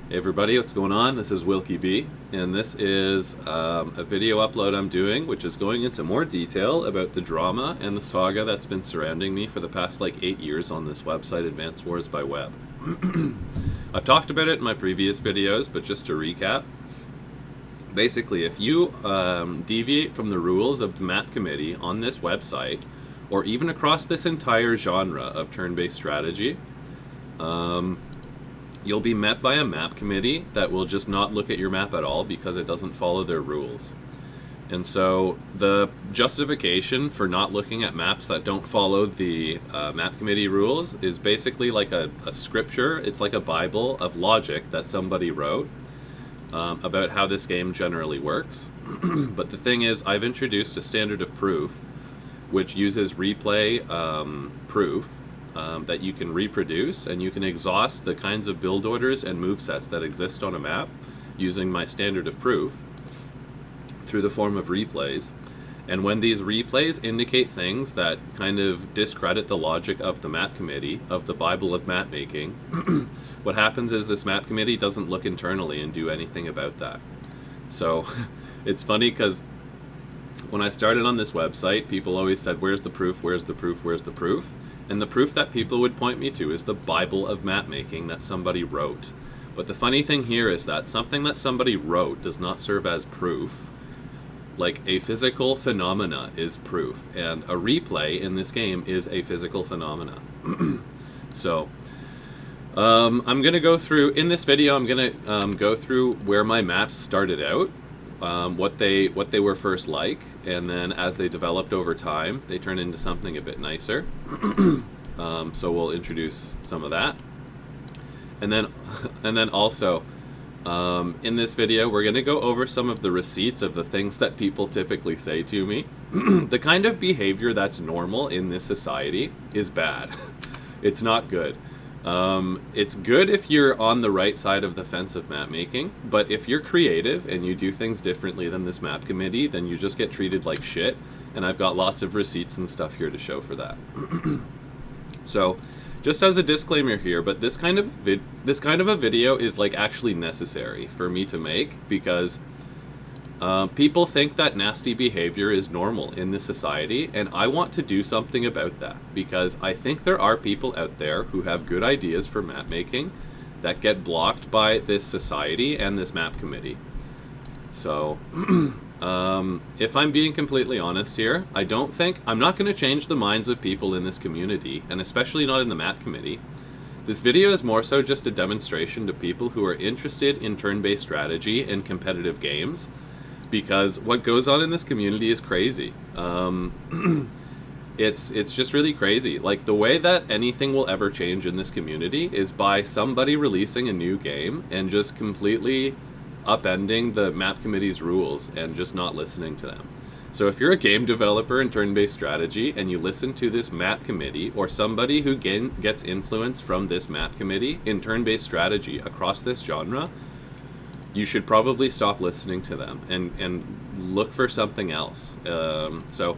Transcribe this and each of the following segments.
Hey everybody, what's going on? This is wilkyb, and this is a video upload I'm doing, which is going into more detail about the drama and the saga that's been surrounding me for the past 8 years on this website, Advanced Wars by Web. I've talked about it in my previous videos, but just to recap, basically if you deviate from the rules of the map committee on this website, or even across this entire genre of turn-based strategy, you'll be met by a map committee that will just not look at your map at all because it doesn't follow their rules. And so the justification for not looking at maps that don't follow the map committee rules is basically like a scripture. It's like a Bible of logic that somebody wrote about how this game generally works. But the thing is, I've introduced a standard of proof which uses replay proof that you can reproduce, and you can exhaust the kinds of build orders and movesets that exist on a map using my standard of proof through the form of replays. And when these replays indicate things that kind of discredit the logic of the map committee, of the Bible of map making, what happens is this map committee doesn't look internally and do anything about that. So it's funny because when I started on this website, people always said, where's the proof, where's the proof, where's the proof? And the proof that people would point me to is the Bible of map making that somebody wrote. But the funny thing here is that something that somebody wrote does not serve as proof. Like a physical phenomena is proof, and a replay in this game is a physical phenomena. So I'm gonna go through, in this video I'm gonna go through where my maps started out, what they were first like, and then as they developed over time, they turned into something a bit nicer. So we'll introduce some of that, and then also in this video we're going to go over some of the receipts of the things that people typically say to me. The kind of behavior that's normal in this society is bad. It's not good. It's good if you're on the right side of the fence of map making, but if you're creative and you do things differently than this map committee, then you just get treated like shit, and I've got lots of receipts and stuff here to show for that. So, just as a disclaimer here, but this kind of a video is actually necessary for me to make, because people think that nasty behavior is normal in this society, and I want to do something about that, because I think there are people out there who have good ideas for map making that get blocked by this society and this map committee. So, if I'm being completely honest here, I'm not going to change the minds of people in this community, and especially not in the map committee. This video is more so just a demonstration to people who are interested in turn-based strategy and competitive games, because what goes on in this community is crazy. It's just really crazy. The way that anything will ever change in this community is by somebody releasing a new game and just completely upending the map committee's rules and just not listening to them. So if you're a game developer in turn-based strategy and you listen to this map committee, or somebody who gets influence from this map committee in turn-based strategy across this genre, you should probably stop listening to them and look for something else. So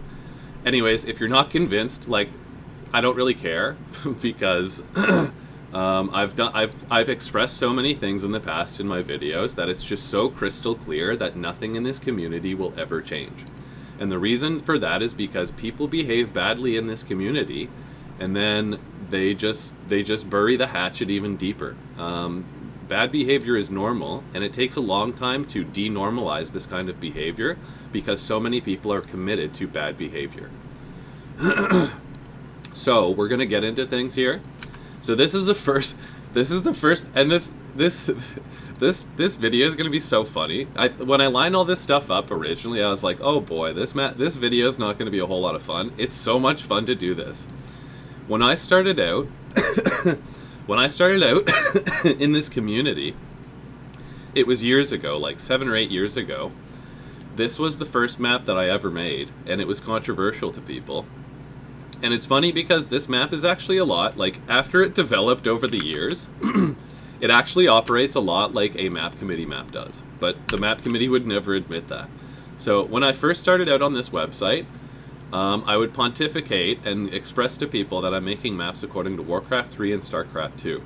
anyways, if you're not convinced, I don't really care, because I've expressed so many things in the past in my videos that it's just so crystal clear that nothing in this community will ever change. And the reason for that is because people behave badly in this community, and then they just bury the hatchet even deeper. Bad behavior is normal, and it takes a long time to denormalize this kind of behavior because so many people are committed to bad behavior. So we're gonna get into things here. So this is the first, and this video is gonna be so funny. When I lined all this stuff up originally, I was like, oh boy, this video is not gonna be a whole lot of fun. It's so much fun to do this. When I started out, in this community, it was years ago, 7 or 8 years ago. This was the first map that I ever made, and it was controversial to people. And it's funny because this map is actually a lot, after it developed over the years, it actually operates a lot like a map committee map does. But the map committee would never admit that. So when I first started out on this website, I would pontificate and express to people that I'm making maps according to Warcraft 3 and StarCraft 2.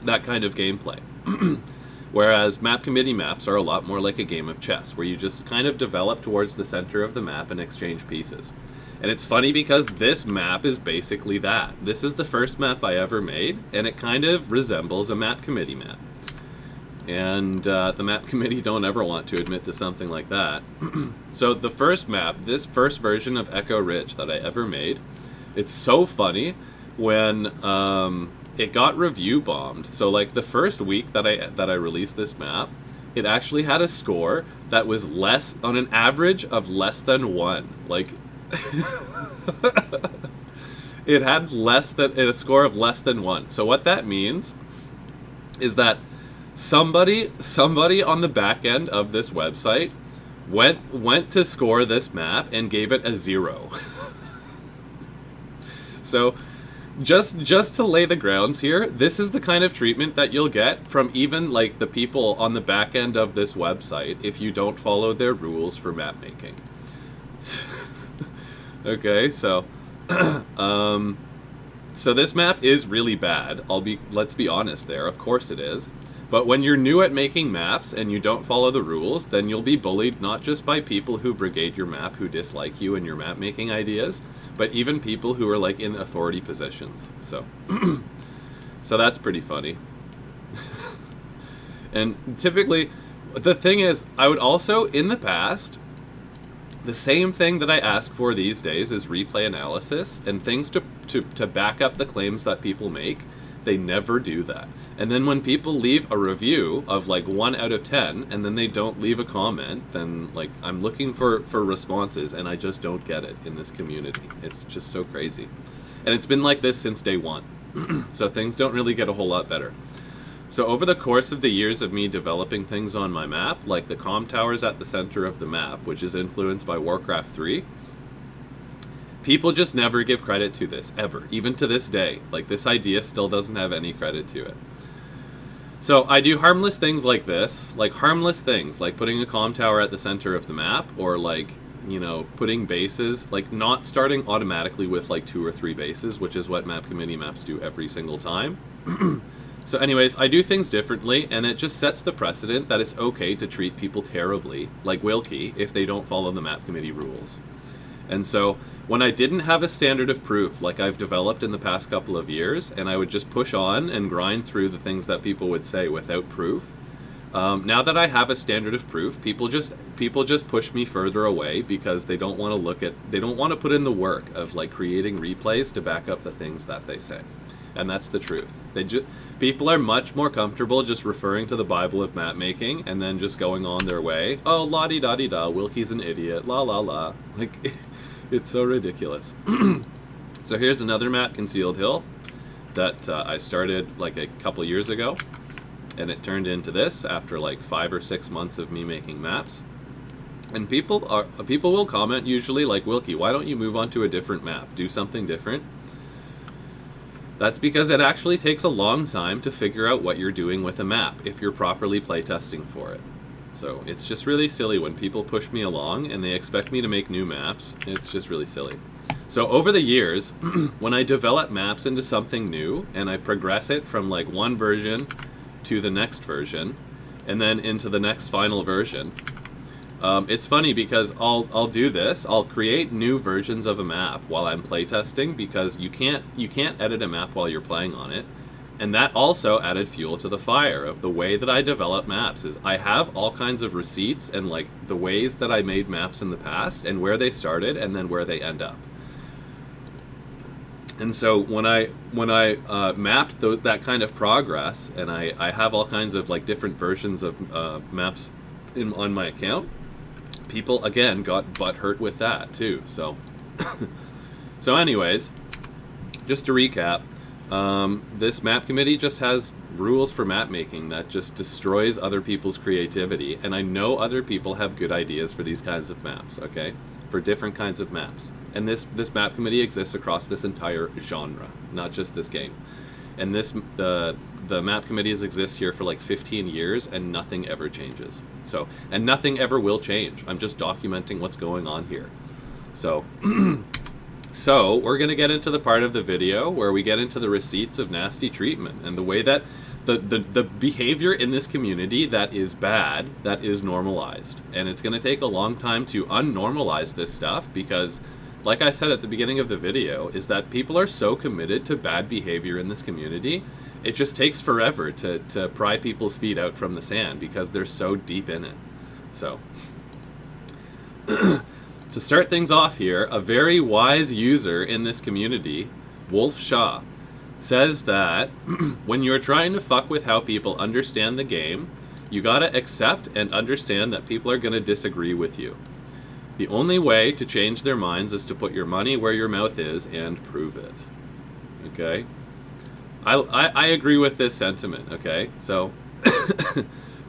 that kind of gameplay. Whereas map committee maps are a lot more like a game of chess, where you just kind of develop towards the center of the map and exchange pieces. And it's funny because this map is basically that. This is the first map I ever made, and it kind of resembles a map committee map. And the map committee don't ever want to admit to something like that. So the first map, this first version of Echo Ridge that I ever made, it's so funny when it got review bombed. So like the first week that I released this map, it actually had a score that was less, on an average of less than 1. Like it had a score of less than 1. So what that means is that somebody on the back end of this website went to score this map and gave it a 0. So just to lay the grounds here, this is the kind of treatment that you'll get from even like the people on the back end of this website if you don't follow their rules for map making. Okay, so so this map is really bad. Let's be honest there. Of course it is. But when you're new at making maps and you don't follow the rules, then you'll be bullied not just by people who brigade your map, who dislike you and your map making ideas, but even people who are like in authority positions. So so that's pretty funny. And typically, the thing is, I would also, in the past, the same thing that I ask for these days is replay analysis and things to back up the claims that people make. They never do that. And then when people leave a review of like 1 out of 10 and then they don't leave a comment, then like I'm looking for responses and I just don't get it in this community. It's just so crazy. And it's been like this since day 1. So things don't really get a whole lot better. So over the course of the years of me developing things on my map, like the comm towers at the center of the map, which is influenced by Warcraft 3, people just never give credit to this, ever. Even to this day. Like, this idea still doesn't have any credit to it. So I do harmless things like this, like harmless things, like putting a comm tower at the center of the map, or like, you know, putting bases, like not starting automatically with like 2 or 3 bases, which is what map committee maps do every single time. So anyways, I do things differently, and it just sets the precedent that it's okay to treat people terribly, like wilkyb, if they don't follow the map committee rules. And so when I didn't have a standard of proof like I've developed in the past couple of years, and I would just push on and grind through the things that people would say without proof, now that I have a standard of proof, people just push me further away because they don't want to put in the work of like creating replays to back up the things that they say. And that's the truth. People are much more comfortable just referring to the Bible of map making and then just going on their way. Oh, la-di-da-di-da, Wilkie's an idiot, la-la-la. Like, it's so ridiculous. So here's another map, Concealed Hill, that I started like a couple years ago. And it turned into this after like 5 or 6 months of me making maps. And people will comment usually like, Wilkie, why don't you move on to a different map? Do something different. That's because it actually takes a long time to figure out what you're doing with a map if you're properly playtesting for it. So it's just really silly when people push me along and they expect me to make new maps. It's just really silly. So over the years, when I develop maps into something new and I progress it from like one version to the next version and then into the next final version, it's funny because I'll do this. I'll create new versions of a map while I'm playtesting because you can't edit a map while you're playing on it. And that also added fuel to the fire of the way that I develop maps. Is I have all kinds of receipts and like the ways that I made maps in the past and where they started and then where they end up. And so when I mapped that kind of progress, and I have all kinds of like different versions of maps on my account, people again got butthurt with that too. So so anyways, just to recap, this map committee just has rules for map making that just destroys other people's creativity, and I know other people have good ideas for these kinds of maps, okay? For different kinds of maps. And this map committee exists across this entire genre, not just this game. And the map committees exist here for like 15 years and nothing ever changes. So, and nothing ever will change. I'm just documenting what's going on here. So, so we're going to get into the part of the video where we get into the receipts of nasty treatment and the way that the behavior in this community that is bad, that is normalized. And it's going to take a long time to unnormalize this stuff because, like I said at the beginning of the video, is that people are so committed to bad behavior in this community, it just takes forever to pry people's feet out from the sand because they're so deep in it. So, to start things off here, a very wise user in this community, Wolf Shaw, says that when you're trying to fuck with how people understand the game, you gotta accept and understand that people are gonna disagree with you. The only way to change their minds is to put your money where your mouth is and prove it. Okay? I agree with this sentiment, okay? So,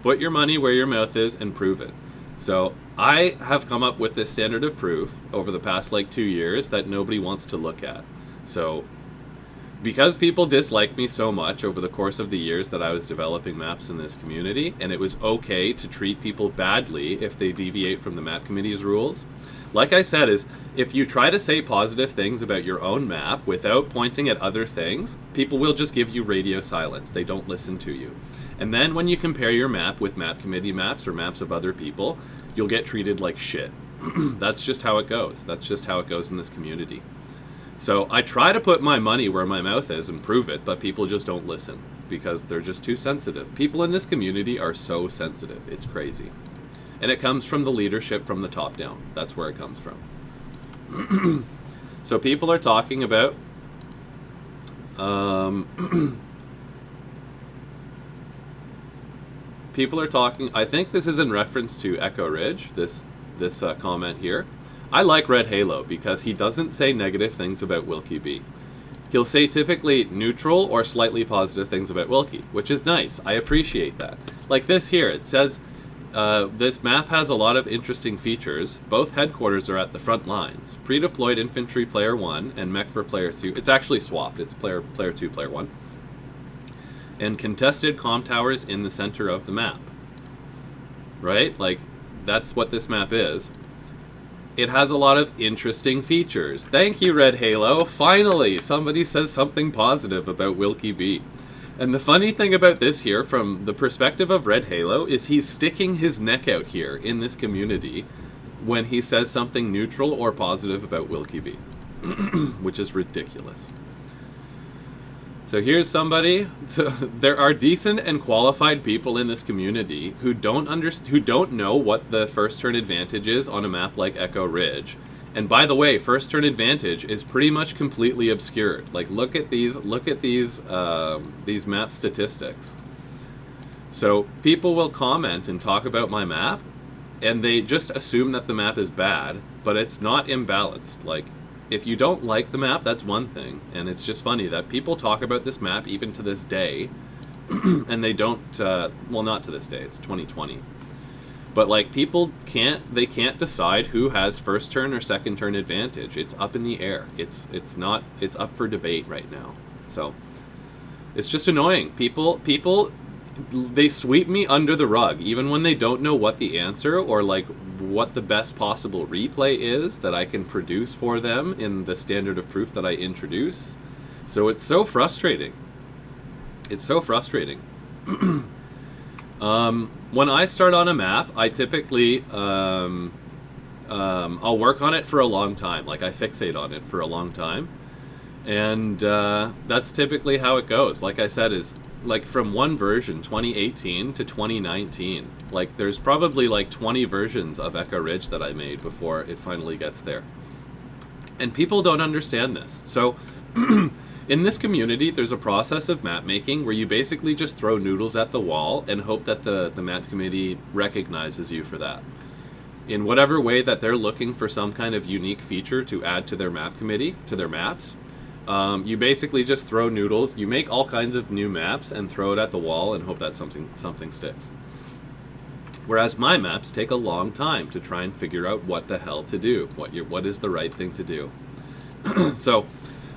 put your money where your mouth is and prove it. So, I have come up with this standard of proof over the past, 2 years that nobody wants to look at. So, because people disliked me so much over the course of the years that I was developing maps in this community, and it was okay to treat people badly if they deviate from the map committee's rules, like I said, is if you try to say positive things about your own map without pointing at other things, people will just give you radio silence. They don't listen to you. And then when you compare your map with map committee maps or maps of other people, you'll get treated like shit. That's just how it goes. That's just how it goes in this community. So I try to put my money where my mouth is and prove it, but people just don't listen because they're just too sensitive. People in this community are so sensitive. It's crazy. And it comes from the leadership from the top down. That's where it comes from. So people are talking about people are talking, I think this is in reference to Echo Ridge, this comment here. I like Red Halo because he doesn't say negative things about wilkyb. He'll say typically neutral or slightly positive things about Wilkie, which is nice. I appreciate that. Like this here, it says, this map has a lot of interesting features. Both headquarters are at the front lines. Pre-deployed infantry player 1 and mech for player 2. It's actually swapped. It's player 2, player 1. And contested comm towers in the center of the map. Right? Like, that's what this map is. It has a lot of interesting features. Thank you, Red Halo. Finally, somebody says something positive about wilkyb. And the funny thing about this here, from the perspective of Red Halo, is he's sticking his neck out here in this community when he says something neutral or positive about wilkyb, which is ridiculous. So here's somebody. So there are decent and qualified people in this community who don't know what the first turn advantage is on a map like Echo Ridge. And by the way, first turn advantage is pretty much completely obscured. Like look at these map statistics. So people will comment and talk about my map, and they just assume that the map is bad, but it's not imbalanced. Like, if you don't like the map, that's one thing. And it's just funny that people talk about this map even to this day, and they don't, well, not to this day, it's 2020. But like, people can't decide who has first turn or second turn advantage. It's up in the air. It's up for debate right now. So, it's just annoying. People, they sweep me under the rug, even when they don't know what the answer or like what the best possible replay is that I can produce for them in the standard of proof that I introduce. So it's so frustrating. It's so frustrating. When I start on a map, I typically I'll work on it for a long time. Like I fixate on it for a long time, and that's typically how it goes. Like I said, is like from one version, 2018 to 2019. Like there's probably like 20 versions of Echo Ridge that I made before it finally gets there. And people don't understand this. So in this community, there's a process of map making where you basically just throw noodles at the wall and hope that the map committee recognizes you for that. In whatever way that they're looking for some kind of unique feature to add to their map committee, to their maps, you basically just throw noodles. You make all kinds of new maps and throw it at the wall and hope that something sticks. Whereas my maps take a long time to try and figure out what the hell to do, what is the right thing to do. So,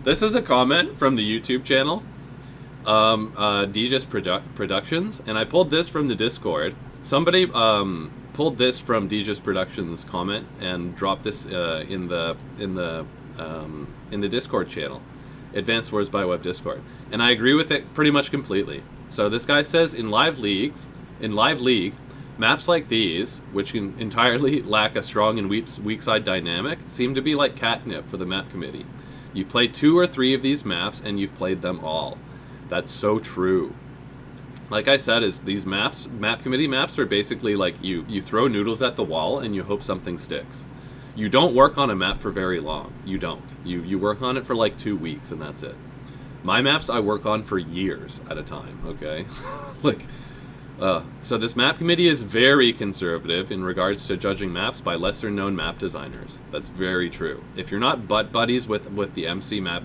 this is a comment from the YouTube channel, DJ's Productions, and I pulled this from the Discord. Somebody pulled this from DJ's Productions comment and dropped this in the Discord channel. Advanced Wars by Web Discord. And I agree with it pretty much completely. So this guy says in live league, maps like these, which can entirely lack a strong and weak side dynamic, seem to be like catnip for the map committee. You play 2 or 3 of these maps and you've played them all. That's so true. Like I said, is these map committee maps are basically like you throw noodles at the wall and you hope something sticks. You don't work on a map for very long. You don't. You work on it for like 2 weeks and that's it. My maps I work on for years at a time, okay? So this map committee is very conservative in regards to judging maps by lesser known map designers. That's very true. If you're not butt buddies with the MC map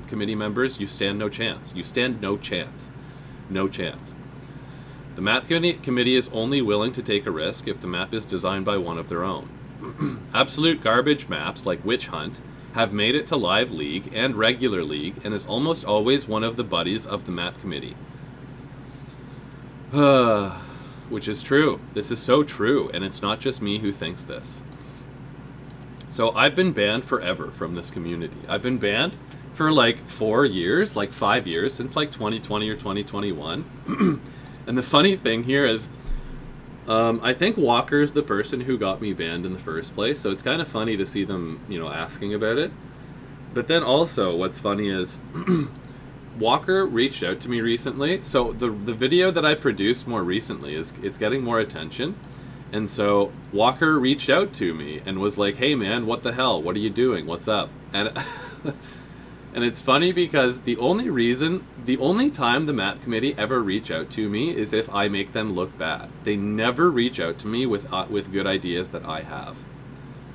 committee members, you stand no chance. You stand no chance. No chance. The map committee is only willing to take a risk if the map is designed by one of their own. Absolute garbage maps like Witch Hunt have made it to live league and regular league and is almost always one of the buddies of the map committee. Which is true. This is so true, and it's not just me who thinks this. So I've been banned forever from this community. I've been banned for like 4 years, like 5 years, since like 2020 or 2021. And the funny thing here is, I think Walker's the person who got me banned in the first place, so it's kind of funny to see them, asking about it. But then also, what's funny is, Walker reached out to me recently. So the video that I produced more recently it's getting more attention, and so Walker reached out to me and was like, "Hey man, what the hell? What are you doing? What's up?" And and it's funny because the only time the map committee ever reach out to me is if I make them look bad. They never reach out to me with good ideas that I have.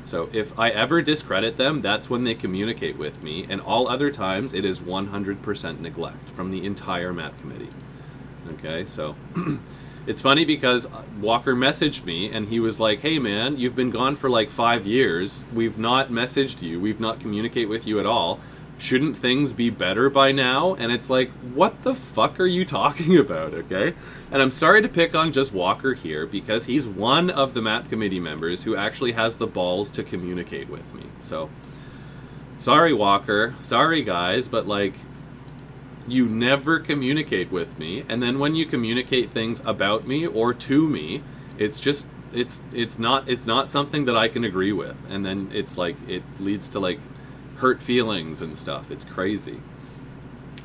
So if I ever discredit them, that's when they communicate with me, and all other times it is 100% neglect from the entire map committee. Okay, so it's funny because Walker messaged me and he was like, "Hey man, you've been gone for like 5 years. We've not messaged you. We've not communicated with you at all. Shouldn't things be better by now?" And it's like, what the fuck are you talking about, okay? And I'm sorry to pick on just Walker here because he's one of the map committee members who actually has the balls to communicate with me. So, sorry Walker, sorry guys, but like, you never communicate with me, and then when you communicate things about me or to me, it's just, it's not something that I can agree with, and then it's like, it leads to like, hurt feelings and stuff. It's crazy.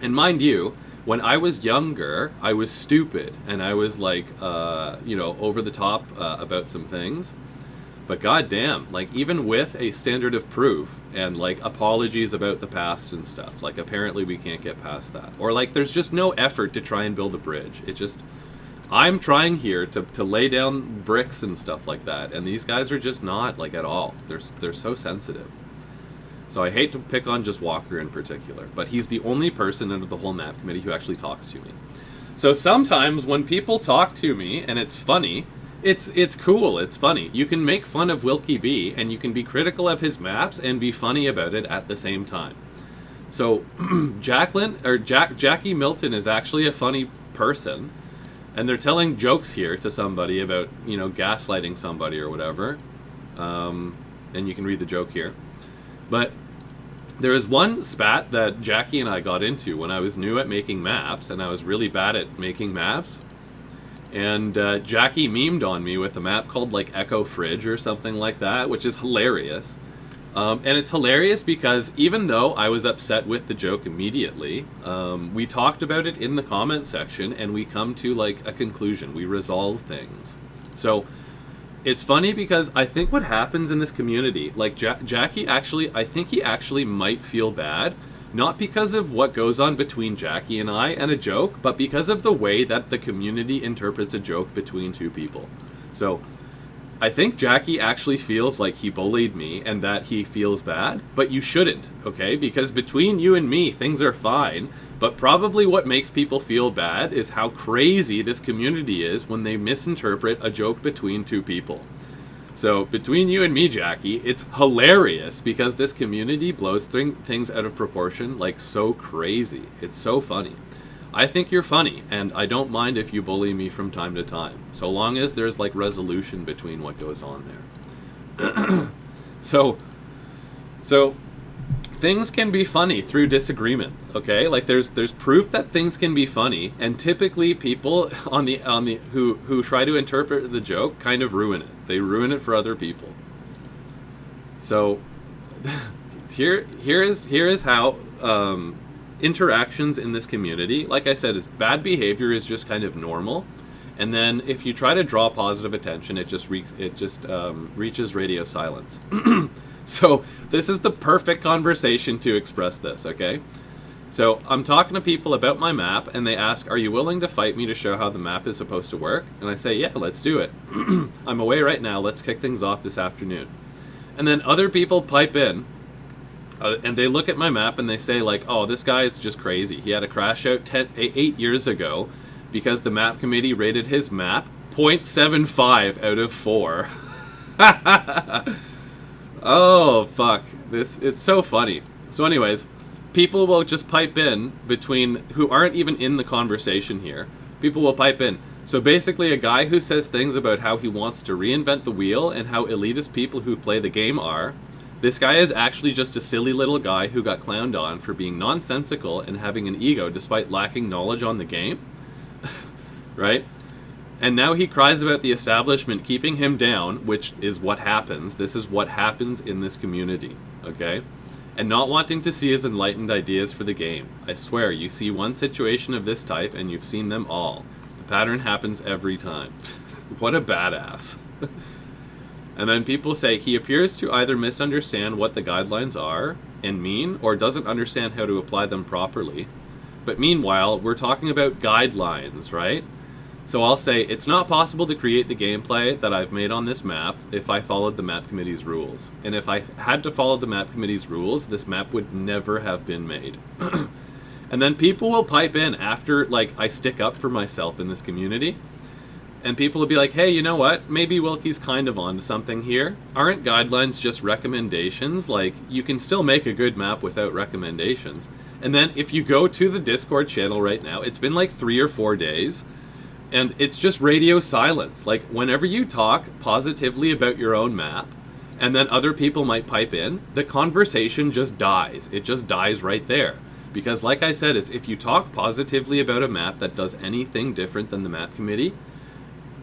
And mind you, when I was younger, I was stupid and I was like, over the top about some things. But goddamn, like even with a standard of proof and like apologies about the past and stuff, like apparently we can't get past that. Or like there's just no effort to try and build a bridge. It just, I'm trying here to lay down bricks and stuff like that, and these guys are just not like at all. They're so sensitive. So I hate to pick on just Walker in particular, but he's the only person out of the whole map committee who actually talks to me. So sometimes when people talk to me and it's funny, it's cool, it's funny. You can make fun of wilkyb and you can be critical of his maps and be funny about it at the same time. So Jackie Milton is actually a funny person, and they're telling jokes here to somebody about, gaslighting somebody or whatever. And you can read the joke here. But there is one spat that Jackie and I got into when I was new at making maps, and I was really bad at making maps. And Jackie memed on me with a map called like Echo Fridge or something like that, which is hilarious. And it's hilarious because even though I was upset with the joke immediately, we talked about it in the comment section and we come to like a conclusion. We resolve things. So it's funny because I think what happens in this community, like Jackie actually, I think he actually might feel bad, not because of what goes on between Jackie and I and a joke, but because of the way that the community interprets a joke between two people. So I think Jackie actually feels like he bullied me and that he feels bad, but you shouldn't, okay? Because between you and me, things are fine. But probably what makes people feel bad is how crazy this community is when they misinterpret a joke between two people. So between you and me, Jackie, it's hilarious because this community blows things out of proportion like so crazy. It's so funny. I think you're funny, and I don't mind if you bully me from time to time, so long as there's like resolution between what goes on there. So things can be funny through disagreement. Okay, like there's proof that things can be funny, and typically people on the who try to interpret the joke kind of ruin it. They ruin it for other people. So here is how interactions in this community, like I said, is bad behavior is just kind of normal, and then if you try to draw positive attention, it just reaches radio silence. So this is the perfect conversation to express this, okay? So I'm talking to people about my map, and they ask, are you willing to fight me to show how the map is supposed to work? And I say, yeah, let's do it. I'm away right now, let's kick things off this afternoon. And then other people pipe in, and they look at my map and they say like, oh, this guy is just crazy. He had a crash out 8 years ago because the map committee rated his map 0.75 out of 4. Oh, fuck. It's so funny. So anyways, people will just pipe in between, who aren't even in the conversation here. People will pipe in. So basically a guy who says things about how he wants to reinvent the wheel and how elitist people who play the game are. This guy is actually just a silly little guy who got clowned on for being nonsensical and having an ego despite lacking knowledge on the game. Right? And now he cries about the establishment keeping him down, which is what happens. This is what happens in this community, okay? And not wanting to see his enlightened ideas for the game. I swear, you see one situation of this type and you've seen them all. The pattern happens every time. What a badass. And then people say, he appears to either misunderstand what the guidelines are and mean, or doesn't understand how to apply them properly. But meanwhile, we're talking about guidelines, right? So I'll say, it's not possible to create the gameplay that I've made on this map if I followed the map committee's rules. And if I had to follow the map committee's rules, this map would never have been made. And then people will pipe in after, like, I stick up for myself in this community. And people will be like, hey, you know what? Maybe Wilky's kind of onto something here. Aren't guidelines just recommendations? Like, you can still make a good map without recommendations. And then if you go to the Discord channel right now, it's been like 3 or 4 days. And it's just radio silence. Like, whenever you talk positively about your own map, and then other people might pipe in, the conversation just dies. It just dies right there. Because like I said, if you talk positively about a map that does anything different than the map committee,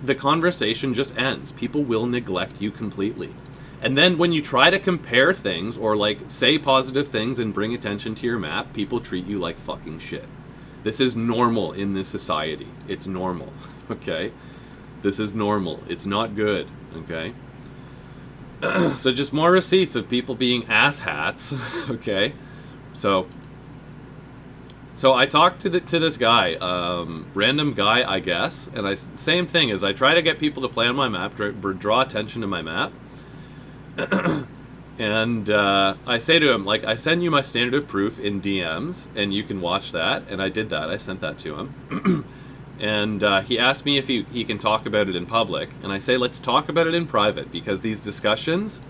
the conversation just ends. People will neglect you completely. And then when you try to compare things, or like say positive things and bring attention to your map, people treat you like fucking shit. This is normal in this society. It's normal, okay? This is normal. It's not good, okay? So just more receipts of people being asshats, okay? So I talked to this guy, random guy, I guess, and same thing as I try to get people to play on my map, draw attention to my map. And I say to him, like, I send you my standard of proof in DMs, and you can watch that. And I did that. I sent that to him. And he asked me if he can talk about it in public. And I say, let's talk about it in private, because these discussions,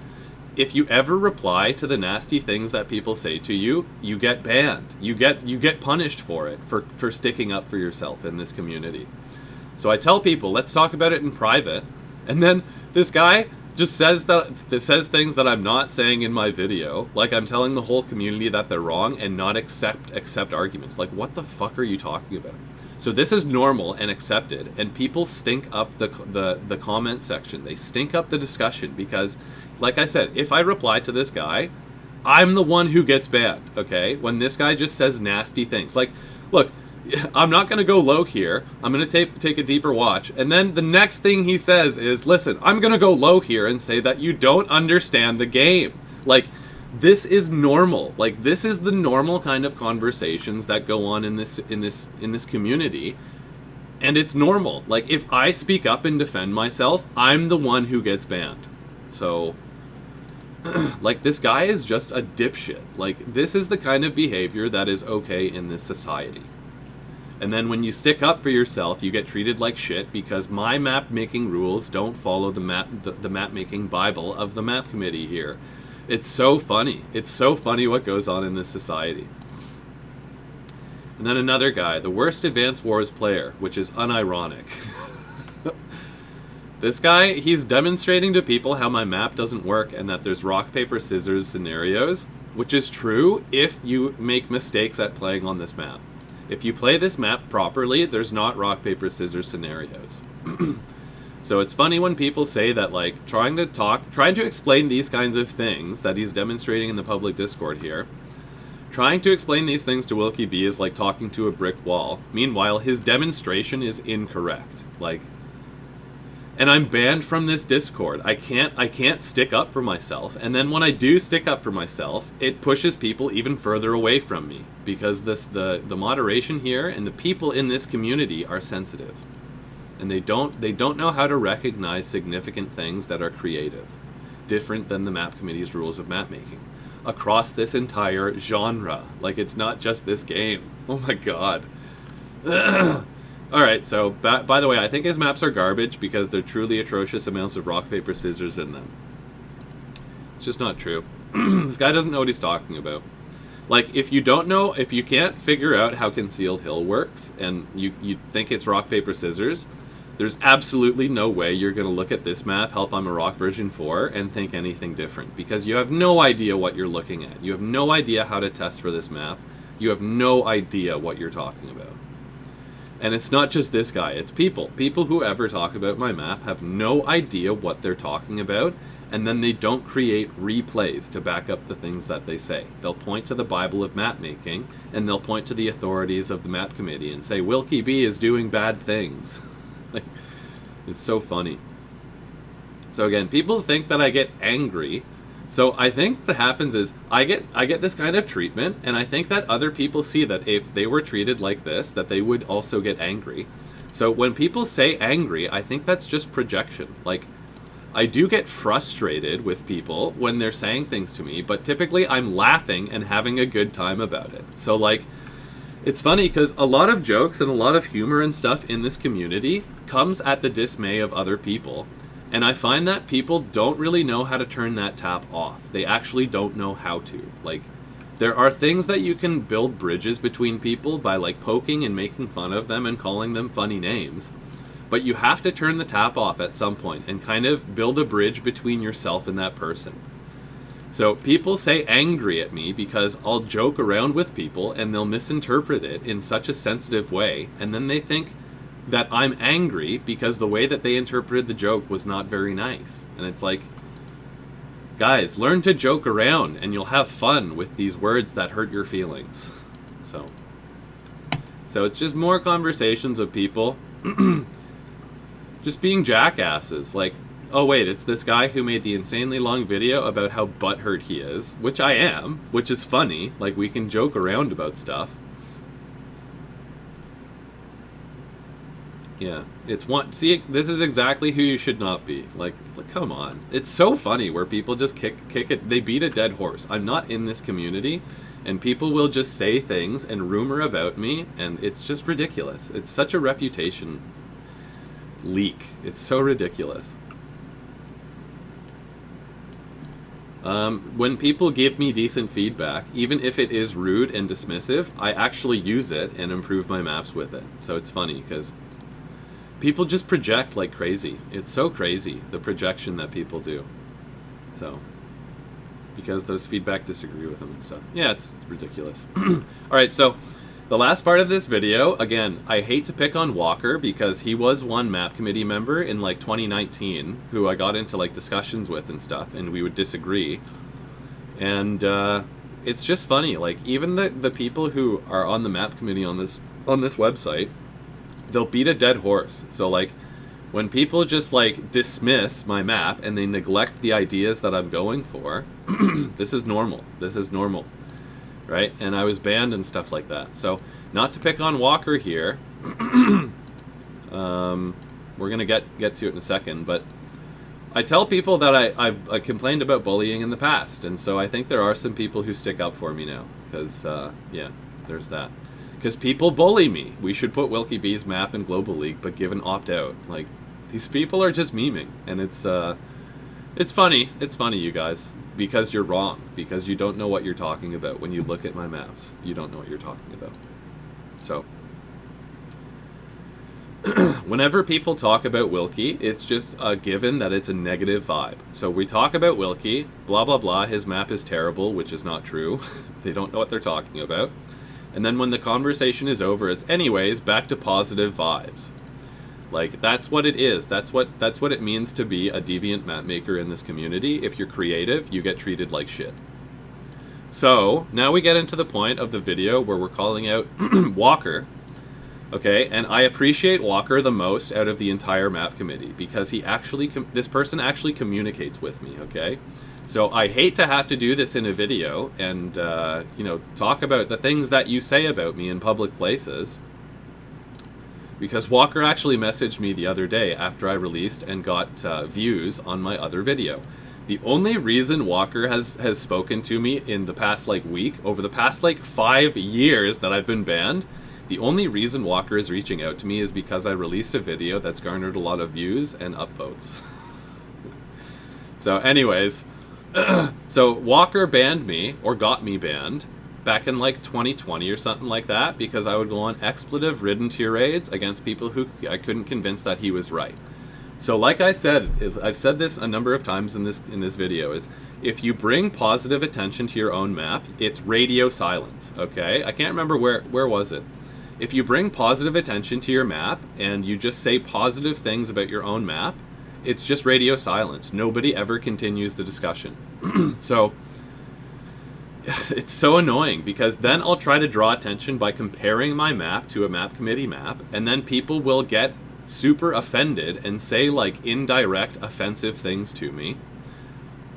if you ever reply to the nasty things that people say to you, you get banned. You get punished for it, for sticking up for yourself in this community. So I tell people, let's talk about it in private. And then this guy just says things that I'm not saying in my video, like I'm telling the whole community that they're wrong and not accept arguments. Like, what the fuck are you talking about? So this is normal and accepted, and people stink up the comment section. They stink up the discussion because, like I said, if I reply to this guy, I'm the one who gets banned, okay? When this guy just says nasty things. Like, look, I'm not going to go low here. I'm going to take a deeper watch. And then the next thing he says is, listen, I'm going to go low here and say that you don't understand the game. Like, this is normal. Like, this is the normal kind of conversations that go on in this community. And it's normal. Like, if I speak up and defend myself, I'm the one who gets banned. So, like, this guy is just a dipshit. Like, this is the kind of behavior that is okay in this society. And then when you stick up for yourself, you get treated like shit because my map-making rules don't follow the map-making Bible of the map committee here. It's so funny. It's so funny what goes on in this society. And then another guy, the worst Advance Wars player, which is unironic. This guy, he's demonstrating to people how my map doesn't work and that there's rock, paper, scissors scenarios which is true if you make mistakes at playing on this map. If you play this map properly, there's not rock, paper, scissors scenarios. So it's funny when people say that, like, trying to explain these kinds of things that he's demonstrating in the public Discord here, trying to explain these things to wilkyb is like talking to a brick wall. Meanwhile, his demonstration is incorrect. Like, and I'm banned from this Discord. I can't stick up for myself. And then when I do stick up for myself, it pushes people even further away from me, because the moderation here and the people in this community are sensitive. And they don't know how to recognize significant things that are creative, different than the map committee's rules of map making, across this entire genre. Like, it's not just this game. Oh my god. Alright, so by the way, I think his maps are garbage because they're truly atrocious amounts of rock, paper, scissors in them. It's just not true. This guy doesn't know what he's talking about. Like, if you can't figure out how Concealed Hill works, and you think it's rock, paper, scissors, there's absolutely no way you're going to look at this map, Help I'm a Rock version 4, and think anything different, because you have no idea what you're looking at. You have no idea how to test for this map. You have no idea what you're talking about. And it's not just this guy, it's people. People who ever talk about my map have no idea what they're talking about, and then they don't create replays to back up the things that they say. They'll point to the Bible of map making, and they'll point to the authorities of the map committee and say, wilkyb is doing bad things. Like, it's so funny. So again, people think that I get angry. So I think what happens is I get this kind of treatment, and I think that other people see that if they were treated like this, that they would also get angry. So when people say angry, I think that's just projection. Like, I do get frustrated with people when they're saying things to me, but typically I'm laughing and having a good time about it. So, like, it's funny because a lot of jokes and a lot of humor and stuff in this community comes at the dismay of other people. And I find that people don't really know how to turn that tap off. They actually don't know how to. Like, there are things that you can build bridges between people by, like, poking and making fun of them and calling them funny names. But you have to turn the tap off at some point and kind of build a bridge between yourself and that person. So people say angry at me because I'll joke around with people and they'll misinterpret it in such a sensitive way, and then they think that I'm angry because the way that they interpreted the joke was not very nice. And it's like, guys, learn to joke around and you'll have fun with these words that hurt your feelings. So it's just more conversations of people just being jackasses. Like, oh wait, it's this guy who made the insanely long video about how butthurt he is, which I am, which is funny. Like, we can joke around about stuff. Yeah, see, this is exactly who you should not be. Like, come on. It's so funny where people just kick it, they beat a dead horse. I'm not in this community, and people will just say things and rumor about me, and it's just ridiculous. It's such a reputation leak. It's so ridiculous. When people give me decent feedback, even if it is rude and dismissive, I actually use it and improve my maps with it. So it's funny, because people just project like crazy. It's so crazy, the projection that people do. So, because those feedback disagree with them and stuff. Yeah, it's ridiculous. Alright, so the last part of this video, again, I hate to pick on Walker because he was one map committee member in like 2019 who I got into like discussions with and stuff, and we would disagree. And it's just funny, like, even the people who are on the map committee on this website, they'll beat a dead horse. So, like, when people just, like, dismiss my map and they neglect the ideas that I'm going for, this is normal. This is normal, right? And I was banned and stuff like that. So, not to pick on Walker here. We're going to get to it in a second, but I tell people that I complained about bullying in the past, and so I think there are some people who stick up for me now, because, yeah, there's that. Because people bully me. We should put wilkyb's map in Global League, but give an opt-out. Like, these people are just memeing, and it's funny. It's funny, you guys, because you're wrong. Because you don't know what you're talking about when you look at my maps. You don't know what you're talking about. So, whenever people talk about Wilkie, it's just a given that it's a negative vibe. So we talk about Wilkie, blah blah blah, his map is terrible, which is not true. They don't know what they're talking about. And then when the conversation is over, it's anyways back to positive vibes. Like, that's what it is. That's what it means to be a deviant map maker in this community. If you're creative, you get treated like shit. So now we get into the point of the video where we're calling out Walker. Okay, and I appreciate Walker the most out of the entire map committee because he actually, this person actually communicates with me, okay? So I hate to have to do this in a video and, you know, talk about the things that you say about me in public places, because Walker actually messaged me the other day after I released and got views on my other video. The only reason Walker has spoken to me in the past, like, week, over the past, like, 5 years that I've been banned, the only reason Walker is reaching out to me is because I released a video that's garnered a lot of views and upvotes. So anyways, so Walker banned me, or got me banned, back in like 2020 or something like that, because I would go on expletive-ridden tirades against people who I couldn't convince that he was right. So like I said, I've said this a number of times in this video, is if you bring positive attention to your own map, it's radio silence, okay? I can't remember where was it. If you bring positive attention to your map and you just say positive things about your own map, it's just radio silence. Nobody ever continues the discussion. So it's so annoying because then I'll try to draw attention by comparing my map to a map committee map, and then people will get super offended and say like indirect offensive things to me.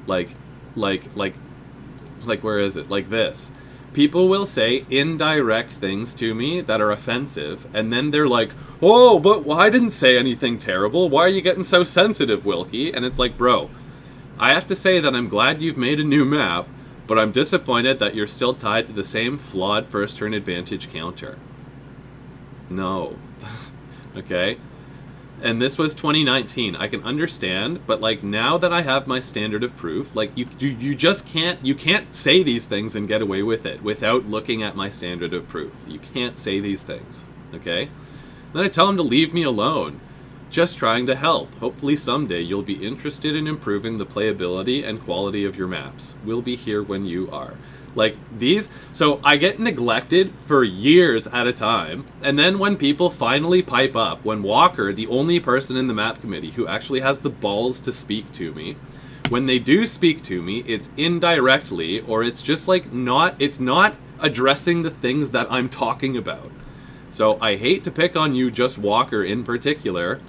Like where is it? Like this. People will say indirect things to me that are offensive, and then they're like, oh, but I didn't say anything terrible. Why are you getting so sensitive, Wilkie? And it's like, bro, I have to say that I'm glad you've made a new map, but I'm disappointed that you're still tied to the same flawed first turn advantage counter. No. Okay? And this was 2019. I can understand, but like now that I have my standard of proof, like you just can't say these things and get away with it without looking at my standard of proof. You can't say these things, okay? Then I tell him to leave me alone. Just trying to help. Hopefully someday you'll be interested in improving the playability and quality of your maps. We'll be here when you are. Like these, so I get neglected for years at a time, and then when people finally pipe up, when Walker, the only person in the map committee who actually has the balls to speak to me, when they do speak to me, it's indirectly, or it's just like it's not addressing the things that I'm talking about. So I hate to pick on you, just Walker in particular,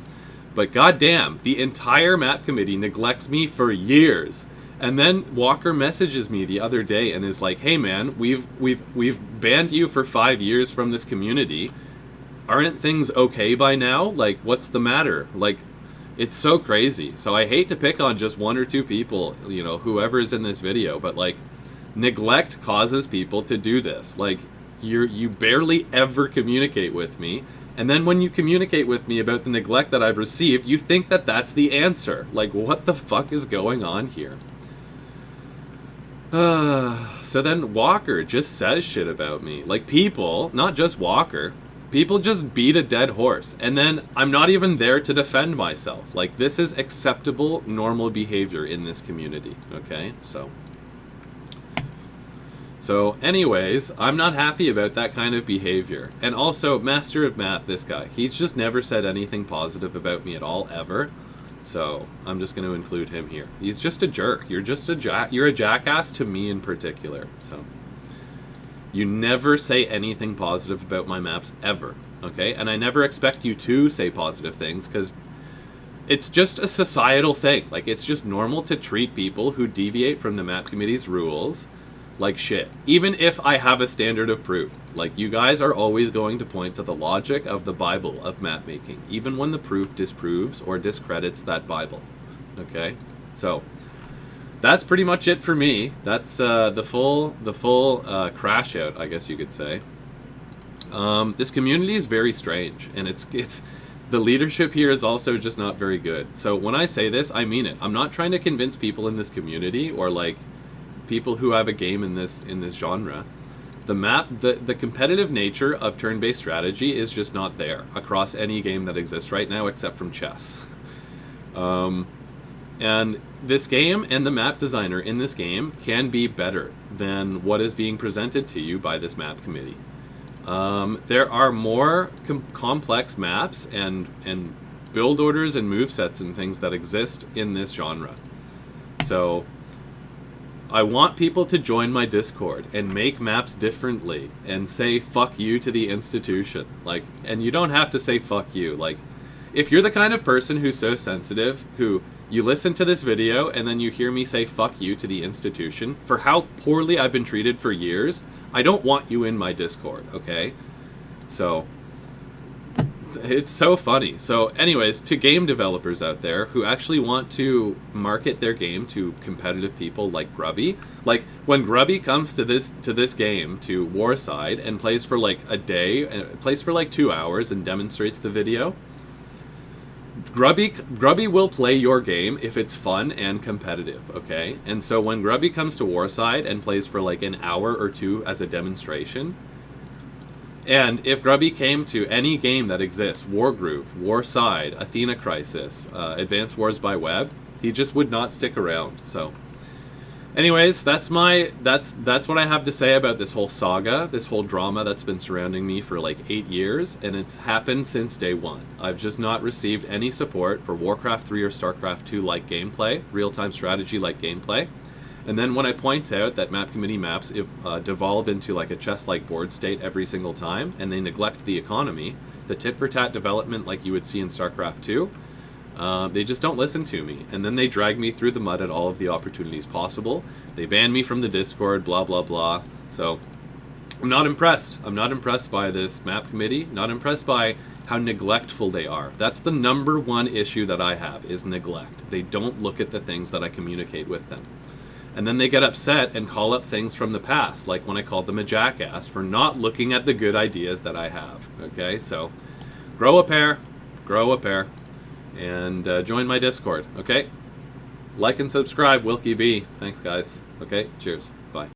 but goddamn, the entire map committee neglects me for years. And then Walker messages me the other day and is like, hey man, we've banned you for 5 years from this community. Aren't things okay by now? Like, what's the matter? Like, it's so crazy. So I hate to pick on just one or two people, you know, whoever's in this video, but like, neglect causes people to do this. Like, you barely ever communicate with me, and then when you communicate with me about the neglect that I've received, you think that that's the answer. Like, what the fuck is going on here? So then Walker just says shit about me. Like, people, not just Walker, people just beat a dead horse, and then I'm not even there to defend myself. Like, this is acceptable, normal behavior in this community, okay? So anyways, I'm not happy about that kind of behavior. And also, Master of Math, this guy, he's just never said anything positive about me at all, ever. So I'm just going to include him here. He's just a jerk. You're just you're a jackass to me in particular. So you never say anything positive about my maps ever, okay? And I never expect you to say positive things, because it's just a societal thing. Like, it's just normal to treat people who deviate from the map committee's rules like shit, even if I have a standard of proof. Like, you guys are always going to point to the logic of the Bible of map making, even when the proof disproves or discredits that Bible. Okay, so that's pretty much it for me. That's the full crash out, I guess you could say. This community is very strange, and it's the leadership here is also just not very good. So when I say this, I mean it. I'm not trying to convince people in this community, or like people who have a game in this genre, The competitive nature of turn-based strategy is just not there across any game that exists right now except from chess. And this game and the map designer in this game can be better than what is being presented to you by this map committee. There are more complex maps and build orders and movesets and things that exist in this genre. So I want people to join my Discord and make maps differently and say fuck you to the institution. Like, and you don't have to say fuck you. Like, if you're the kind of person who's so sensitive, who you listen to this video and then you hear me say fuck you to the institution for how poorly I've been treated for years, I don't want you in my Discord, okay? So it's so funny. So anyways, to game developers out there who actually want to market their game to competitive people like Grubby, like when Grubby comes to this game, to Warside, and plays for like a day, plays for like 2 hours and demonstrates the video, Grubby will play your game if it's fun and competitive, okay? And so when Grubby comes to Warside and plays for like an hour or two as a demonstration, and if Grubby came to any game that exists, Wargroove, Warside, Athena Crisis, Advanced Wars by Web, he just would not stick around. So anyways, that's what I have to say about this whole saga, this whole drama that's been surrounding me for like 8 years, and it's happened since day one. I've just not received any support for Warcraft 3 or Starcraft 2 like gameplay, real-time strategy like gameplay. And then when I point out that map committee maps devolve into like a chess-like board state every single time, and they neglect the economy, the tit-for-tat development like you would see in StarCraft 2, they just don't listen to me. And then they drag me through the mud at all of the opportunities possible. They ban me from the Discord, blah, blah, blah. So I'm not impressed. I'm not impressed by this map committee, not impressed by how neglectful they are. That's the number one issue that I have, is neglect. They don't look at the things that I communicate with them. And then they get upset and call up things from the past, like when I called them a jackass for not looking at the good ideas that I have. Okay, so grow a pair, and join my Discord. Okay, like and subscribe, wilkyb. Thanks, guys. Okay, cheers. Bye.